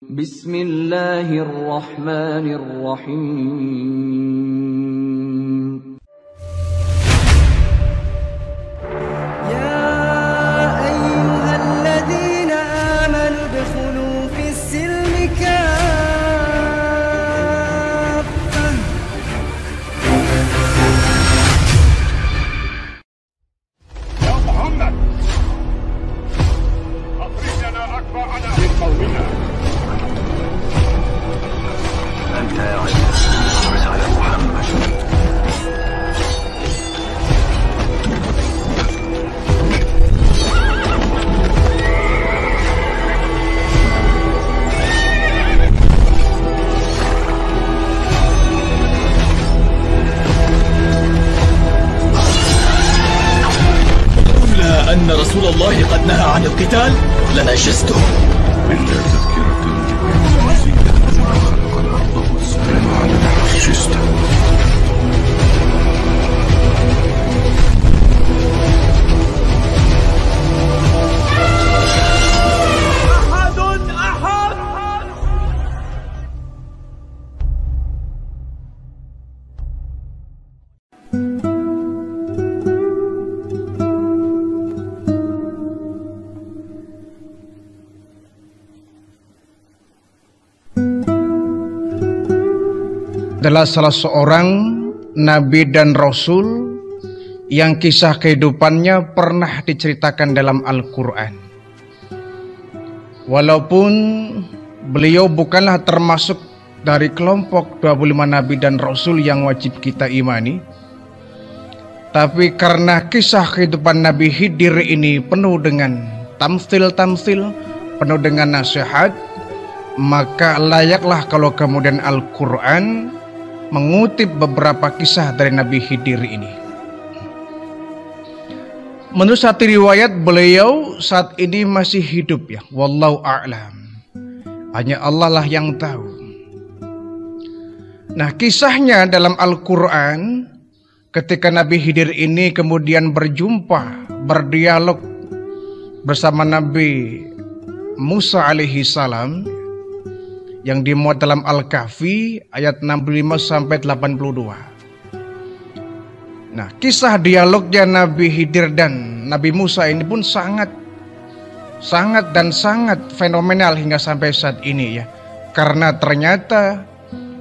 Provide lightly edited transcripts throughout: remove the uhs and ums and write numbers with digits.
Bismillahirrahmanirrahim. Ya ayyuhalladzina amanu udkhulu fis-silmi kaffah. Ya Muhammad, akhrij lana akba'ana min qawmina. أنت يا عيسى على محمد. لولا أن رسول الله قد نهى عن القتال لنجزته. إلا تذكرة للذين ما خلق الأرض والسماء لنجزته. Adalah salah seorang nabi dan rasul yang kisah kehidupannya pernah diceritakan dalam Al-Quran. Walaupun beliau bukanlah termasuk dari kelompok 25 nabi dan rasul yang wajib kita imani, tapi karena kisah kehidupan Nabi Khidir ini penuh dengan tamsil-tamsil, penuh dengan nasihat, maka layaklah kalau kemudian Al-Quran mengutip beberapa kisah dari Nabi Khidir ini. Menurut satu riwayat, beliau saat ini masih hidup ya, wallahu a'lam. Hanya Allah lah yang tahu. Nah, kisahnya dalam Al-Quran, ketika Nabi Khidir ini kemudian berjumpa, berdialog bersama Nabi Musa alaihi salam, yang dimuat dalam Al-Kahfi ayat 65 sampai 82. Nah, kisah dialognya Nabi Khidir dan Nabi Musa ini pun sangat fenomenal hingga sampai saat ini ya. Karena ternyata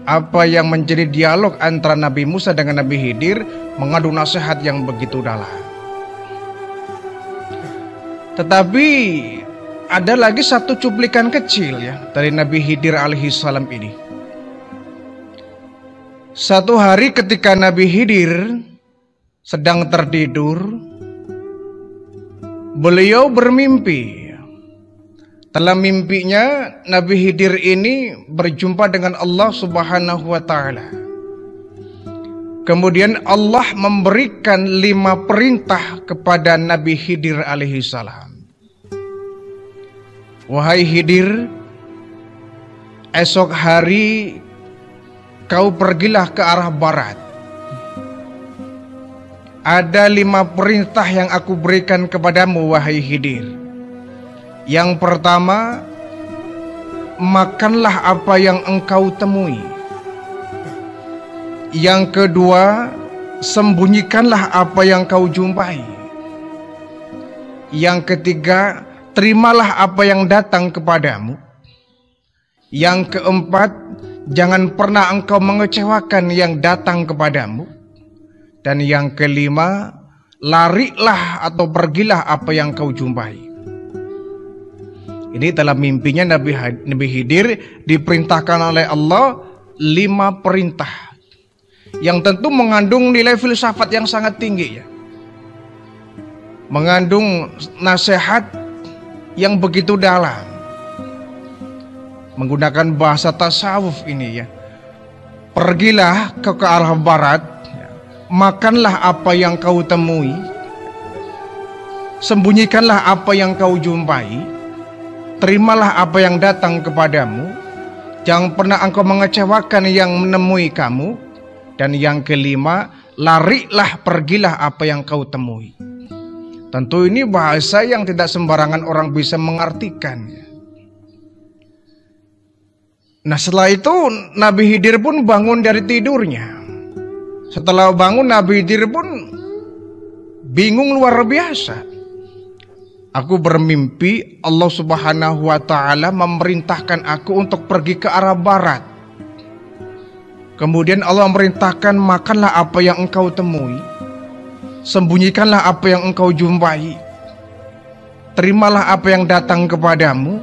apa yang menjadi dialog antara Nabi Musa dengan Nabi Khidir mengandung nasihat yang begitu dalam. Tetapi ada lagi satu cuplikan kecil ya dari Nabi Khidir alaihi salam ini. Satu hari ketika Nabi Khidir sedang tertidur, beliau bermimpi. Dalam mimpinya Nabi Khidir ini berjumpa dengan Allah Subhanahu wa taala. Kemudian Allah memberikan 5 perintah kepada Nabi Khidir alaihi salam. Wahai Khidir, esok hari kau pergilah ke arah barat. Ada 5 perintah yang aku berikan kepadamu, wahai Khidir. Yang pertama, makanlah apa yang engkau temui. Yang kedua, sembunyikanlah apa yang kau jumpai. Yang ketiga, terimalah apa yang datang kepadamu. Yang keempat, jangan pernah engkau mengecewakan yang datang kepadamu. Dan yang kelima, larilah atau pergilah apa yang kau jumpai. Ini dalam mimpinya Nabi Khidir diperintahkan oleh Allah 5 perintah yang tentu mengandung nilai filsafat yang sangat tinggi ya. Mengandung nasihat yang begitu dalam. Menggunakan bahasa tasawuf ini ya. Pergilah ke arah barat, makanlah apa yang kau temui, sembunyikanlah apa yang kau jumpai, terimalah apa yang datang kepadamu, jangan pernah engkau mengecewakan yang menemui kamu, dan yang kelima, larilah pergilah apa yang kau temui. Tentu ini bahasa yang tidak sembarangan orang bisa mengartikan. Nah setelah itu Nabi Khidir pun bangun dari tidurnya. Setelah bangun Nabi Khidir pun bingung luar biasa. Aku bermimpi Allah Subhanahu wa ta'ala memerintahkan aku untuk pergi ke arah barat. Kemudian Allah memerintahkan, makanlah apa yang engkau temui, sembunyikanlah apa yang engkau jumpai, terimalah apa yang datang kepadamu,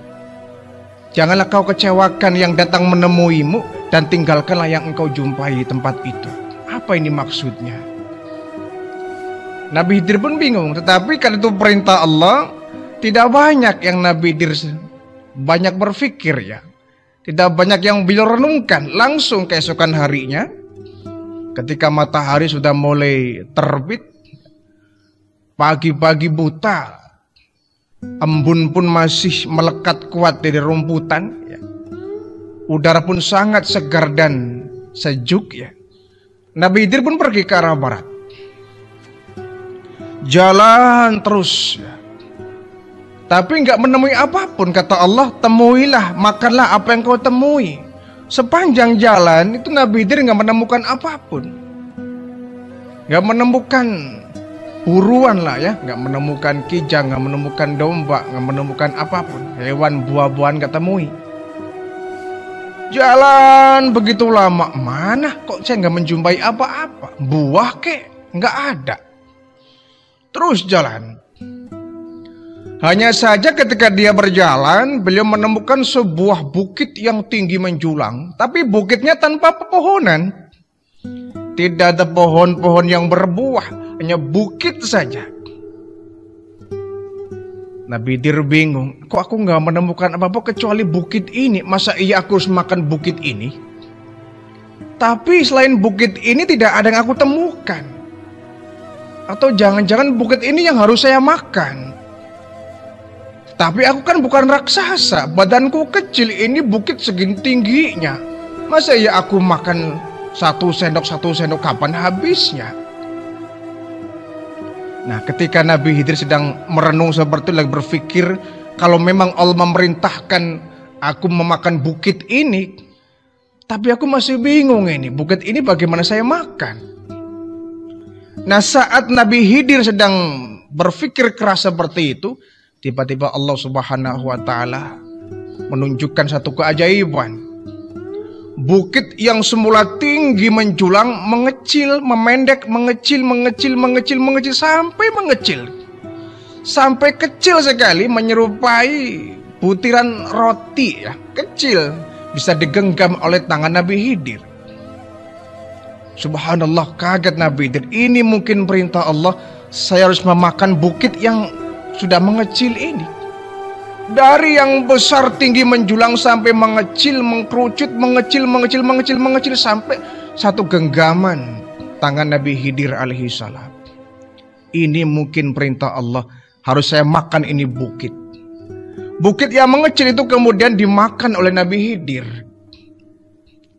janganlah kau kecewakan yang datang menemuimu, dan tinggalkanlah yang engkau jumpai di tempat itu. Apa ini maksudnya? Nabi Khidir pun bingung, tetapi kan itu perintah Allah, tidak banyak yang Nabi Khidir banyak berpikir ya. Tidak banyak yang beliau renungkan. Langsung keesokan harinya, ketika matahari sudah mulai terbit, pagi-pagi buta, embun pun masih melekat kuat dari rumputan ya. Udara pun sangat segar dan sejuk ya. Nabi Khidir pun pergi ke arah barat. Jalan terus ya. Tapi nggak menemui apapun. Kata Allah, temuilah, makanlah apa yang kau temui. Sepanjang jalan itu Nabi Khidir nggak menemukan apapun. Nggak menemukan buruan lah ya, nggak menemukan kijang, nggak menemukan domba, nggak menemukan apapun. Hewan buah-buahan nggak temui. Jalan begitu lama, mana kok saya nggak menjumpai apa-apa. Buah kek nggak ada. Terus jalan. Hanya saja ketika dia berjalan, beliau menemukan sebuah bukit yang tinggi menjulang, tapi bukitnya tanpa pepohonan. Tidak ada pohon-pohon yang berbuah, hanya bukit saja. Nabi Khidir bingung, kok aku nggak menemukan apa-apa kecuali bukit ini? Masa iya aku harus makan bukit ini? Tapi selain bukit ini tidak ada yang aku temukan. Atau jangan-jangan bukit ini yang harus saya makan? Tapi aku kan bukan raksasa, badanku kecil, ini bukit segini tingginya. Masa ya aku makan satu sendok kapan habisnya? Nah ketika Nabi Khidir sedang merenung seperti itu, lagi berpikir, kalau memang Allah memerintahkan aku memakan bukit ini, tapi aku masih bingung ini, bukit ini bagaimana saya makan? Nah saat Nabi Khidir sedang berpikir keras seperti itu, tiba-tiba Allah Subhanahu wa ta'ala menunjukkan satu keajaiban. Bukit yang semula tinggi menjulang, mengecil, memendek, mengecil, sampai mengecil. Sampai kecil sekali, menyerupai butiran roti ya, kecil, bisa digenggam oleh tangan Nabi Khidir. Subhanallah, kaget Nabi Khidir. Ini mungkin perintah Allah, saya harus memakan bukit yang sudah mengecil ini. Dari yang besar tinggi menjulang sampai mengecil, mengkerucut, mengecil sampai satu genggaman tangan Nabi Khidir alaihi salam. Ini mungkin perintah Allah, harus saya makan ini bukit. Bukit yang mengecil itu kemudian dimakan oleh Nabi Khidir.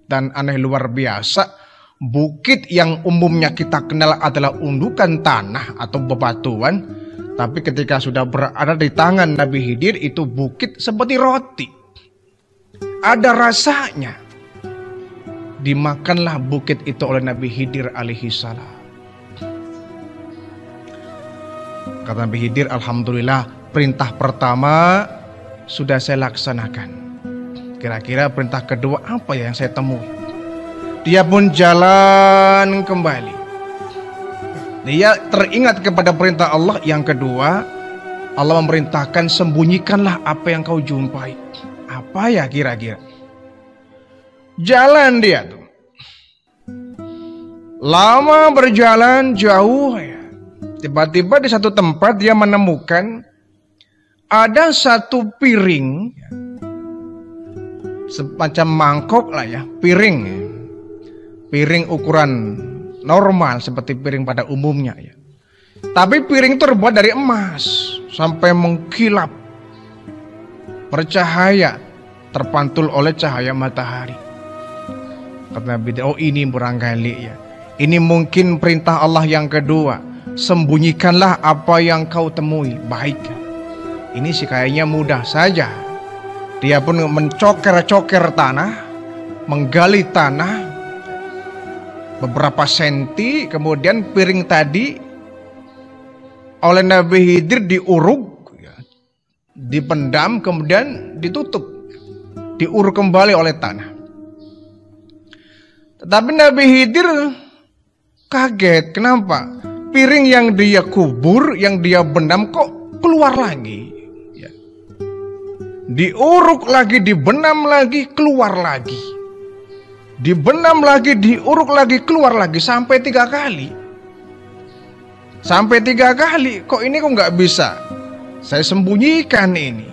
Dan aneh luar biasa, bukit yang umumnya kita kenal adalah undukan tanah atau bebatuan, tapi ketika sudah berada di tangan Nabi Khidir, itu bukit seperti roti. Ada rasanya. Dimakanlah bukit itu oleh Nabi Khidir alaihi salam. Kata Nabi Khidir, alhamdulillah, perintah pertama sudah saya laksanakan. Kira-kira perintah kedua apa ya yang saya temui? Dia pun jalan kembali. Dia teringat kepada perintah Allah. Yang kedua, Allah memerintahkan, sembunyikanlah apa yang kau jumpai. Apa ya kira-kira? Jalan dia tuh. Lama berjalan jauh ya. Tiba-tiba di satu tempat dia menemukan ada satu piring, semacam mangkok lah ya, piring ya. Piring ukuran normal seperti piring pada umumnya ya. Tapi piring itu terbuat dari emas sampai mengkilap, bercahaya, terpantul oleh cahaya matahari. Kata Nabi, oh ini barangkali ya, ini mungkin perintah Allah yang kedua, sembunyikanlah apa yang kau temui. Baik, ini sih kayaknya mudah saja. Dia pun mencoker-coker tanah, menggali tanah beberapa senti, kemudian piring tadi oleh Nabi Khidir diuruk, dipendam, kemudian ditutup, diuruk kembali oleh tanah. Tetapi Nabi Khidir kaget, kenapa? Piring yang dia kubur, yang dia bendam kok keluar lagi? Ya. Diuruk lagi, dibenam lagi, keluar lagi. Dibenam lagi, diuruk lagi, keluar lagi, sampai 3 kali. Sampai 3 kali, kok ini kok nggak bisa? Saya sembunyikan ini.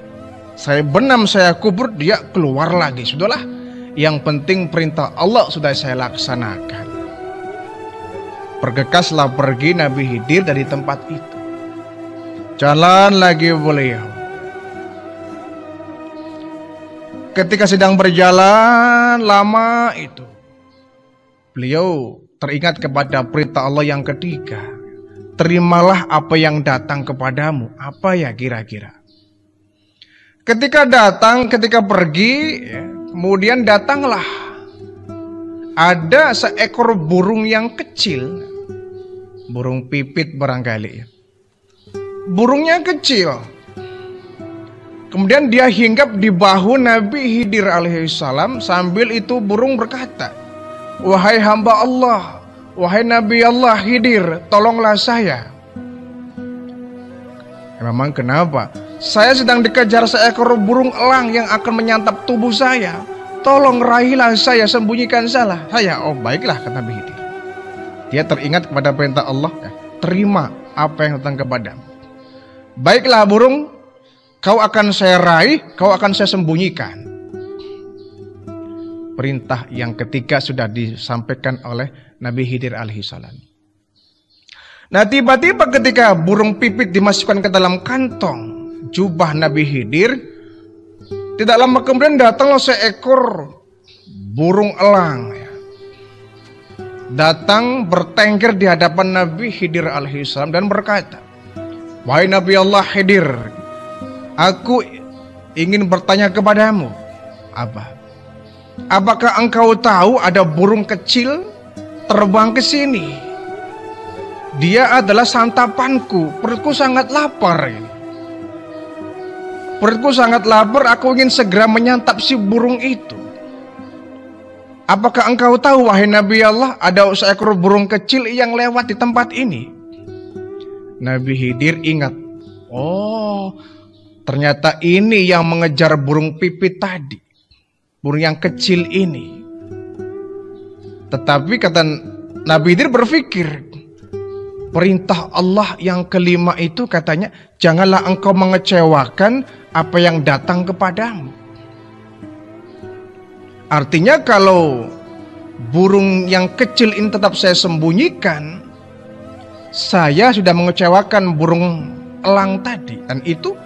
Saya benam, saya kubur, dia keluar lagi. Sudahlah, yang penting perintah Allah sudah saya laksanakan. Bergekaslah pergi Nabi Khidir dari tempat itu. Jalan lagi beliau. Ketika sedang berjalan lama itu, beliau teringat kepada perintah Allah yang ketiga. Terimalah apa yang datang kepadamu. Apa ya kira-kira? Ketika pergi, kemudian datanglah ada seekor burung yang kecil. Burung pipit barangkali. Burungnya kecil. Kemudian dia hinggap di bahu Nabi Khidir alaihissalam. Sambil itu burung berkata, "Wahai hamba Allah, wahai Nabi Allah Khidir, tolonglah saya." Memang kenapa? Saya sedang dikejar seekor burung elang yang akan menyantap tubuh saya. Tolong raihlah saya, sembunyikan saya. Oh baiklah, kata Nabi Khidir. Dia teringat kepada perintah Allah, terima apa yang datang kepadamu. Baiklah burung, kau akan saya raih, kau akan saya sembunyikan. Perintah yang ketiga sudah disampaikan oleh Nabi Khidir alaihissalam. Nah tiba-tiba ketika burung pipit dimasukkan ke dalam kantong jubah Nabi Khidir, tidak lama kemudian datanglah seekor burung elang. Datang bertengger di hadapan Nabi Khidir alaihissalam dan berkata, "Wahai Nabi Allah Khidir, aku ingin bertanya kepadamu, apakah engkau tahu ada burung kecil terbang ke sini? Dia adalah santapanku, perutku sangat lapar. Perutku sangat lapar, aku ingin segera menyantap si burung itu. Apakah engkau tahu, wahai Nabi Allah, ada seekor burung kecil yang lewat di tempat ini?" Nabi Khidir ingat, oh ternyata ini yang mengejar burung pipit tadi, burung yang kecil ini. Tetapi kata Nabi Khidir berpikir, perintah Allah yang kelima itu katanya, janganlah engkau mengecewakan apa yang datang kepadamu. Artinya kalau burung yang kecil ini tetap saya sembunyikan, saya sudah mengecewakan burung elang tadi. Dan itu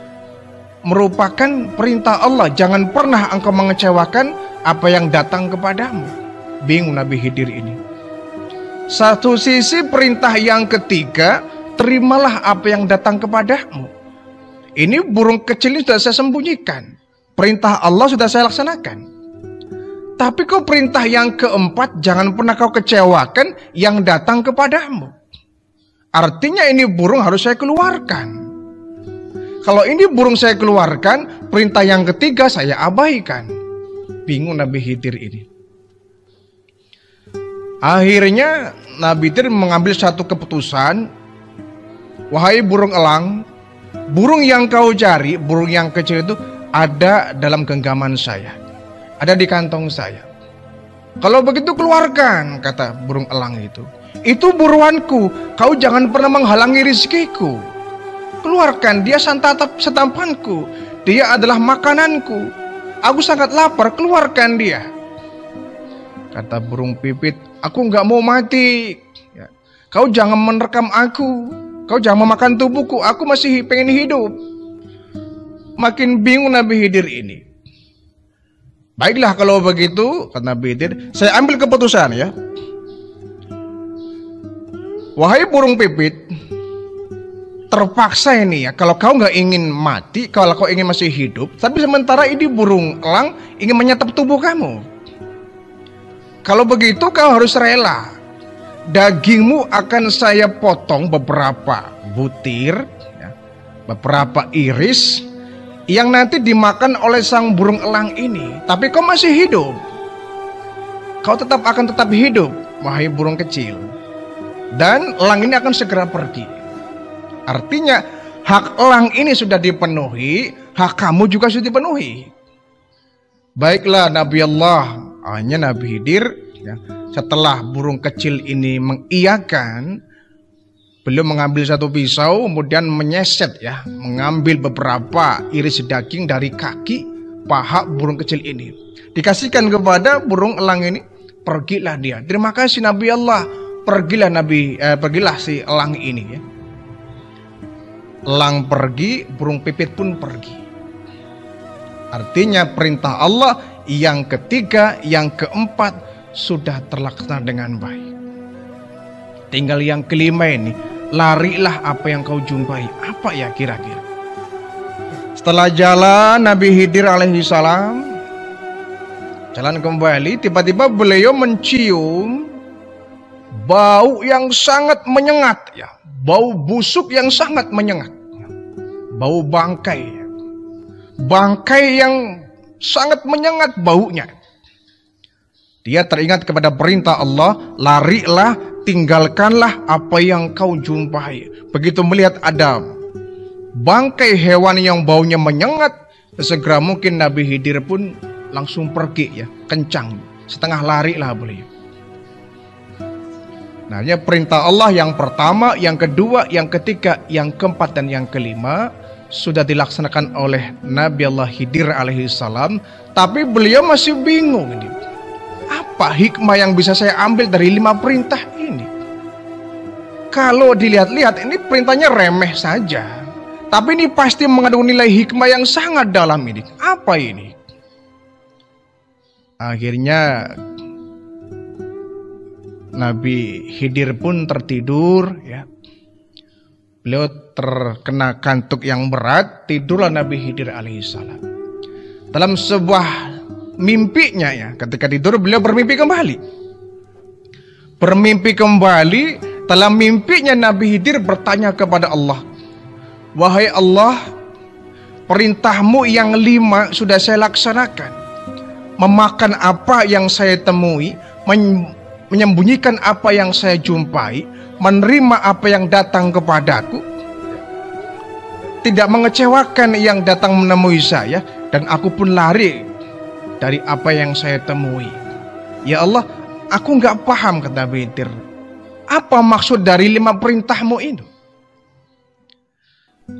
merupakan perintah Allah, jangan pernah engkau mengecewakan apa yang datang kepadamu. Bingung Nabi Khidir ini. Satu sisi perintah yang ketiga, terimalah apa yang datang kepadamu. Ini burung kecil ini sudah saya sembunyikan, perintah Allah sudah saya laksanakan. Tapi kau perintah yang keempat, jangan pernah kau kecewakan yang datang kepadamu. Artinya ini burung harus saya keluarkan. Kalau ini burung saya keluarkan, perintah yang ketiga saya abaikan. Bingung Nabi Khidir ini. Akhirnya Nabi Khidir mengambil satu keputusan. Wahai burung elang, burung yang kau cari, burung yang kecil itu ada dalam genggaman saya, ada di kantong saya. Kalau begitu keluarkan, kata burung elang itu. Itu buruanku, kau jangan pernah menghalangi rezekiku. Keluarkan, dia santapanku, dia adalah makananku. Aku sangat lapar, keluarkan dia. Kata burung pipit, aku nggak mau mati. Kau jangan menerkam aku, kau jangan memakan tubuhku, aku masih pengen hidup. Makin bingung Nabi Khidir ini. Baiklah kalau begitu, kata Nabi Khidir, saya ambil keputusan ya. Wahai burung pipit, terpaksa ini ya, kalau kau nggak ingin mati, kalau kau ingin masih hidup, tapi sementara ini burung elang ingin menyantap tubuh kamu. Kalau begitu kau harus rela. Dagingmu akan saya potong beberapa butir, ya, beberapa iris, yang nanti dimakan oleh sang burung elang ini. Tapi kau masih hidup. Kau akan tetap hidup, wahai burung kecil. Dan elang ini akan segera pergi. Artinya hak elang ini sudah dipenuhi, hak kamu juga sudah dipenuhi. Baiklah Nabi Allah, hanya Nabi Khidir, ya, setelah burung kecil ini mengiyakan, beliau mengambil satu pisau, kemudian menyeset, ya, mengambil beberapa iris daging dari kaki paha burung kecil ini, dikasihkan kepada burung elang ini. Pergilah dia. Terima kasih Nabi Allah. Pergilah si elang ini, ya. Elang pergi, burung pipit pun pergi. Artinya perintah Allah yang ketiga, yang keempat sudah terlaksana dengan baik. Tinggal yang kelima ini, larilah apa yang kau jumpai. Apa ya kira-kira? Setelah jalan Nabi Khidir alaihi salam, jalan kembali, tiba-tiba beliau mencium bau yang sangat menyengat, ya, bau busuk yang sangat menyengat, bau bangkai, bangkai yang sangat menyengat baunya. Dia teringat kepada perintah Allah, larilah, tinggalkanlah apa yang kau jumpai. Begitu melihat ada bangkai hewan yang baunya menyengat, segera mungkin Nabi Khidir pun langsung pergi, ya, kencang, setengah lari lah beliau. Nah, ini perintah Allah yang pertama, yang kedua, yang ketiga, yang keempat, dan yang kelima sudah dilaksanakan oleh Nabi Allah Khidir alaihi salam. Tapi beliau masih bingung ini. Apa hikmah yang bisa saya ambil dari 5 perintah ini? Kalau dilihat-lihat ini perintahnya remeh saja, tapi ini pasti mengandung nilai hikmah yang sangat dalam ini. Apa ini? Akhirnya Nabi Khidir pun tertidur, ya. Beliau terkena kantuk yang berat, tidurlah Nabi Khidir alaihissalam. Dalam sebuah mimpinya, ya, ketika tidur beliau bermimpi kembali. Bermimpi kembali, dalam mimpinya Nabi Khidir bertanya kepada Allah, wahai Allah, perintahmu yang 5 sudah saya laksanakan. Memakan apa yang saya temui, menyembunyikan apa yang saya jumpai, menerima apa yang datang kepadaku, tidak mengecewakan yang datang menemui saya, dan aku pun lari dari apa yang saya temui. Ya Allah, aku nggak paham, kata Khidir, apa maksud dari 5 perintahmu itu?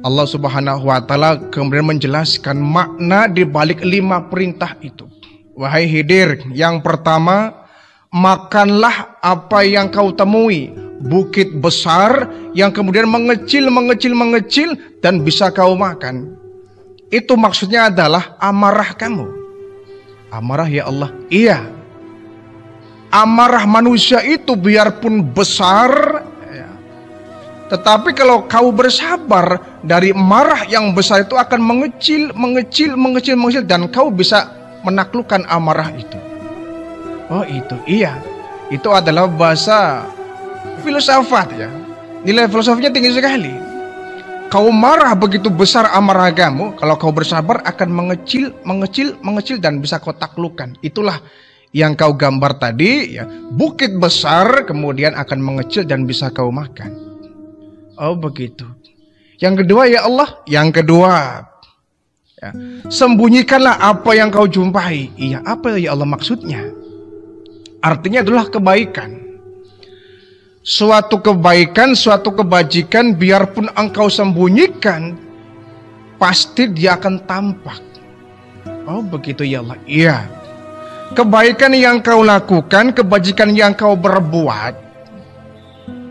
Allah Subhanahu wa Ta'ala kemudian menjelaskan makna di balik 5 perintah itu. Wahai Khidir, yang pertama, makanlah apa yang kau temui, bukit besar yang kemudian mengecil dan bisa kau makan. Itu maksudnya adalah amarah kamu. Amarah, ya Allah, iya. Amarah manusia itu biarpun besar, ya, tetapi kalau kau bersabar, dari marah yang besar itu akan mengecil dan kau bisa menaklukkan amarah itu. Oh itu, iya. Itu adalah bahasa filsafat, ya. Nilai filosofinya tinggi sekali. Kau marah begitu besar amarah kamu, kalau kau bersabar akan mengecil dan bisa kau taklukkan. Itulah yang kau gambar tadi, ya. Bukit besar kemudian akan mengecil dan bisa kau makan. Oh begitu. Yang kedua, ya Allah, yang kedua, ya, sembunyikanlah apa yang kau jumpai. Iya, apa ya Allah maksudnya? Artinya adalah kebaikan. Suatu kebaikan, suatu kebajikan, biarpun engkau sembunyikan, pasti dia akan tampak. Oh begitu ya Allah. Iya. Kebaikan yang kau lakukan, kebajikan yang kau berbuat,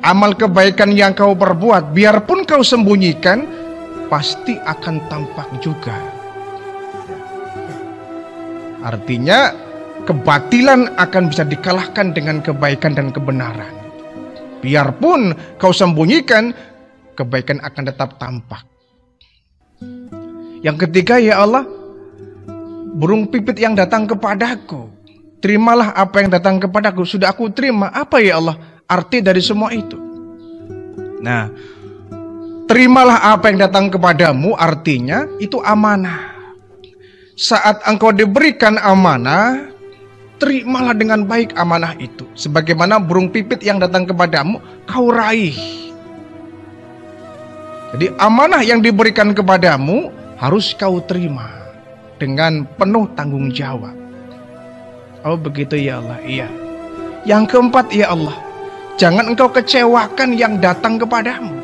amal kebaikan yang kau berbuat, biarpun kau sembunyikan, pasti akan tampak juga. Artinya kebatilan akan bisa dikalahkan dengan kebaikan dan kebenaran. Biarpun kau sembunyikan, kebaikan akan tetap tampak. Yang ketiga, ya Allah, burung pipit yang datang kepadaku, terimalah apa yang datang kepadaku. Sudah aku terima. Apa ya Allah arti dari semua itu? Nah, terimalah apa yang datang kepadamu artinya itu amanah. Saat engkau diberikan amanah, terimalah dengan baik amanah itu. Sebagaimana burung pipit yang datang kepadamu, kau raih. Jadi amanah yang diberikan kepadamu harus kau terima dengan penuh tanggung jawab. Oh begitu ya Allah, iya. Yang keempat ya Allah, jangan engkau kecewakan yang datang kepadamu.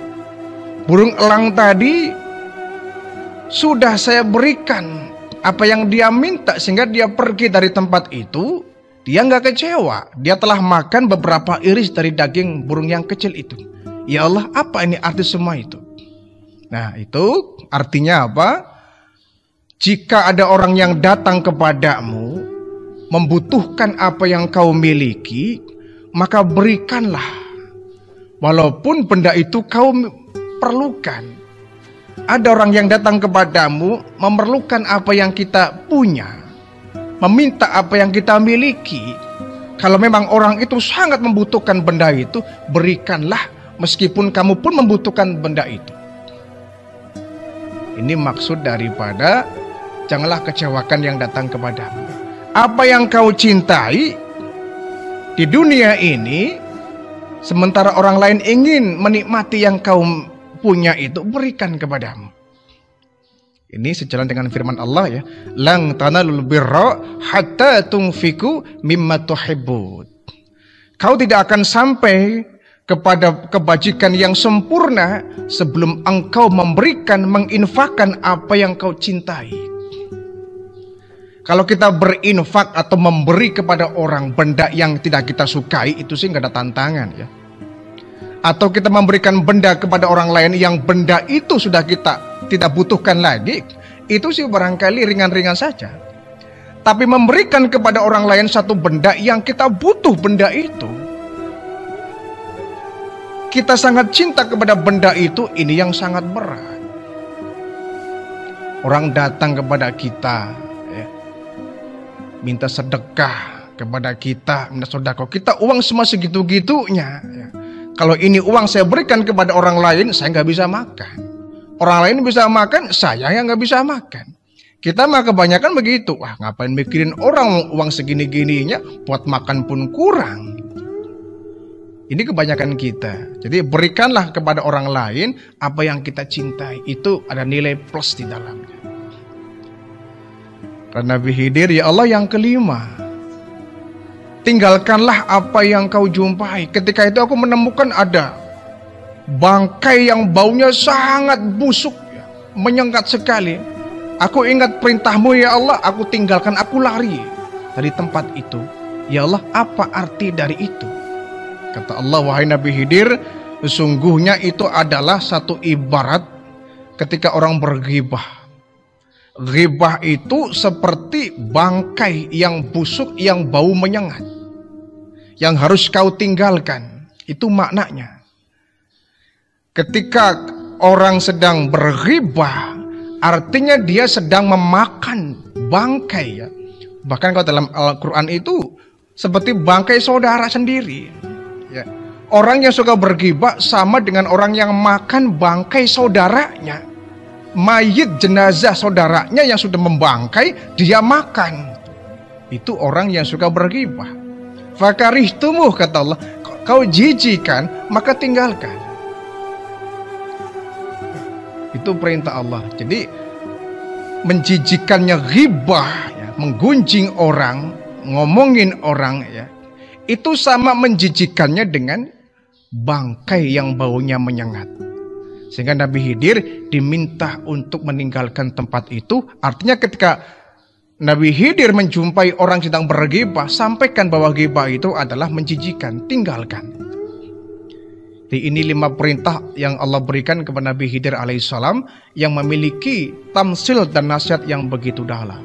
Burung elang tadi sudah saya berikan apa yang dia minta sehingga dia pergi dari tempat itu. Dia nggak kecewa. Dia telah makan beberapa iris dari daging burung yang kecil itu. Ya Allah, apa ini arti semua itu? Nah itu artinya apa? Jika ada orang yang datang kepadamu membutuhkan apa yang kau miliki, maka berikanlah. Walaupun benda itu kau perlukan. Ada orang yang datang kepadamu memerlukan apa yang kita punya, meminta apa yang kita miliki. Kalau memang orang itu sangat membutuhkan benda itu, berikanlah meskipun kamu pun membutuhkan benda itu. Ini maksud daripada janganlah kecewakan yang datang kepadamu. Apa yang kau cintai di dunia ini, sementara orang lain ingin menikmati yang kau punya itu, berikan kepadamu. Ini sejalan dengan firman Allah ya, lang tanalul birra hatta tunfiku mimma tuhibbun. Kau tidak akan sampai kepada kebajikan yang sempurna sebelum engkau memberikan, menginfakkan apa yang kau cintai. Kalau kita berinfak atau memberi kepada orang benda yang tidak kita sukai, itu sih nggak ada tantangan ya. Atau kita memberikan benda kepada orang lain yang benda itu sudah kita tidak butuhkan lagi, itu sih barangkali ringan-ringan saja. Tapi memberikan kepada orang lain satu benda yang kita butuh benda itu, kita sangat cinta kepada benda itu, ini yang sangat berat. Orang datang kepada kita ya, minta sedekah kepada kita, minta sedekah, kita uang semua segitu-gitunya ya. Kalau ini uang saya berikan kepada orang lain, saya nggak bisa makan. Orang lain bisa makan, saya yang nggak bisa makan. Kita mah kebanyakan begitu. Wah, ngapain mikirin orang uang segini-gininya, buat makan pun kurang. Ini kebanyakan kita. Jadi berikanlah kepada orang lain apa yang kita cintai. Itu ada nilai plus di dalamnya. Karena Nabi Khidir, ya Allah, yang kelima, tinggalkanlah apa yang kau jumpai. Ketika itu aku menemukan ada bangkai yang baunya sangat busuk, menyengat sekali. Aku ingat perintahmu ya Allah, aku tinggalkan, aku lari dari tempat itu. Ya Allah, apa arti dari itu? Kata Allah, wahai Nabi Khidir, sesungguhnya itu adalah satu ibarat ketika orang berghibah. Ghibah itu seperti bangkai yang busuk, yang bau menyengat, yang harus kau tinggalkan. Itu maknanya. Ketika orang sedang berghibah, artinya dia sedang memakan bangkai ya. Bahkan kalau dalam Al-Quran itu seperti bangkai saudara sendiri ya. Orang yang suka berghibah sama dengan orang yang makan bangkai saudaranya. Mayit jenazah saudaranya yang sudah membangkai, dia makan. Itu orang yang suka berghibah. Fakarihtumuh, kata Allah, kau jijikan, maka tinggalkan. Itu perintah Allah. Jadi menjijikannya ghibah ya, menggunjing orang, ngomongin orang ya, itu sama menjijikannya dengan bangkai yang baunya menyengat. Sehingga Nabi Khidir diminta untuk meninggalkan tempat itu. Artinya ketika Nabi Khidir menjumpai orang sedang berghibah, sampaikan bahwa ghibah itu adalah menjijikan, tinggalkan. Jadi ini 5 perintah yang Allah berikan kepada Nabi Khidir alaihissalam yang memiliki tamsil dan nasihat yang begitu dalam.